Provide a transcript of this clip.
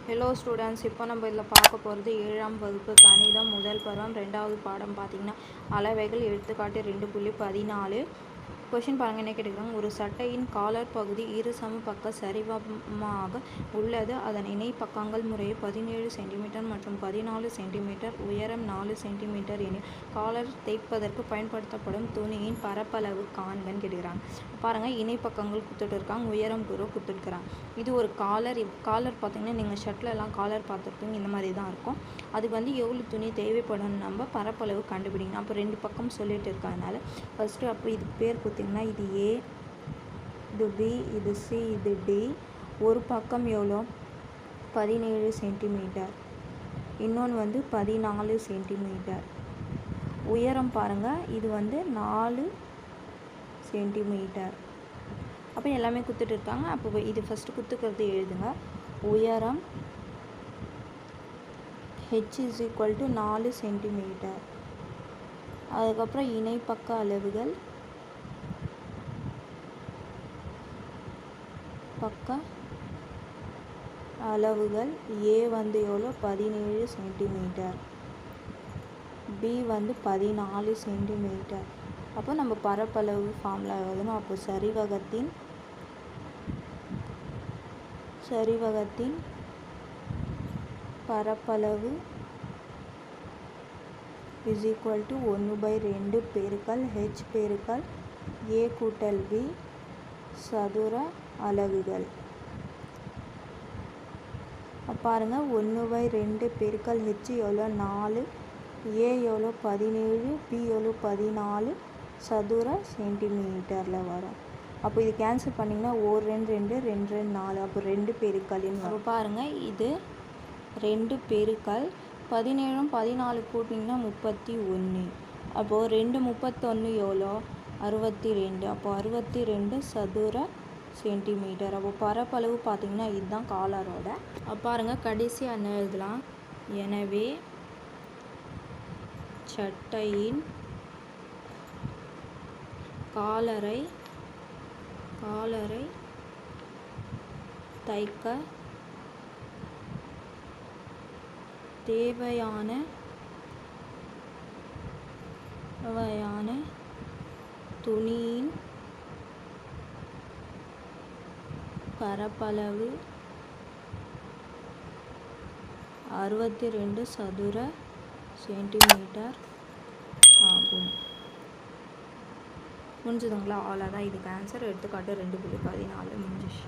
Hello students, இப்போ நம்ம இதில் பார்க்க போகிறது 7ஆம் வகுப்பு கணிதம் முதல் பருவம் 2வது பாடம். பார்த்திங்கன்னா அளவைகள் எடுத்துக்காட்டு 2.14. கொஷின் பாருங்கள், என்ன கேட்டுக்கிறாங்க. ஒரு சட்டையின் காலர் பகுதி இரு சம பக்க சரிவமாக உள்ளது. அதன் இணை பக்கங்கள் முறையே 17 சென்டிமீட்டர் மற்றும் 14 சென்டிமீட்டர், உயரம் 4 சென்டிமீட்டர் எனில் காலர் தைப்பதற்கு பயன்படுத்தப்படும் துணியின் பரப்பளவு காண்கன்னு கேட்டுக்கிறாங்க. பாருங்கள், இணை பக்கங்கள் கொடுத்துட்டு இருக்காங்க, உயரம் கூட கொடுத்துருக்குறாங்க. இது ஒரு காலர் பார்த்திங்கன்னா நீங்கள் ஷர்ட்லலாம் காலர் பார்த்துருப்பீங்க, இந்த மாதிரி தான் இருக்கும். அதுக்கு எவ்வளோ துணி தேவைப்படும் நம்ம பரப்பளவு கண்டுபிடிக்கணும். அப்போ 2 பக்கம் சொல்லிட்டு இருக்கறதுனால ஃபஸ்ட்டு அப்போ இதுக்கு பேர் கொடுத்திங்கன்னா இது ஏ, இது பி, இது சி, இது டி. ஒரு பக்கம் எவ்வளோ 17 சென்டிமீட்டர், இன்னொன்று 14 சென்டிமீட்டர். உயரம் பாருங்கள், இது 4 சென்டிமீட்டர். அப்போ எல்லாமே கொடுத்துட்டு இருக்காங்க. அப்போ இது ஃபஸ்ட்டு கொடுத்துக்கிறது எழுதுங்க. உயரம் h = 4 சென்டிமீட்டர். அதுக்கப்புறம் இணை பக்க அளவுகள் ஏ எவ்வளோ 17 சென்டிமீட்டர், பி 14 சென்டிமீட்டர். அப்போ நம்ம பரப்பளவு ஃபார்முலா எழுதணும். அப்போ சரிவகத்தின் பரப்பளவு = 1/2 பெருக்கல் h பெருக்கல் a கூட்டல் b சதுர அலகுகள். பாருங்கள், 1/2 பெருக்கல் h எவ்வளோ 4, a எவ்வளோ 17, b எவ்வளோ 14 சதுர சென்டிமீட்டரில் வரும். அப்போ இது கேன்சல் பண்ணிங்கன்னா 1 2 2 2 2 4. அப்போ 2 பெருக்கல்னு வரும். பாருங்கள், இது 2 பெருக்கல் 17 14 கூட்டிங்கன்னா 31. அப்போது 2 31 எவ்வளோ 62. அப்போ 62 சதுர சென்டிமீட்டர். அப்போ பரப்பளவு பார்த்திங்கன்னா இதுதான் காலரோட. பாருங்கள், கடைசியாக என்ன எழுதலாம். எனவே சட்டையின் காலரை தைக்க தேவையான துணியின் பரப்பளவு 62 சதுர சென்டிமீட்டர் ஆகும். முடிஞ்சதுங்களா? அவ்வளோதான். இதுக்கு ஆன்சர். எடுத்துக்காட்டு 2.14 முடிஞ்சிச்சு.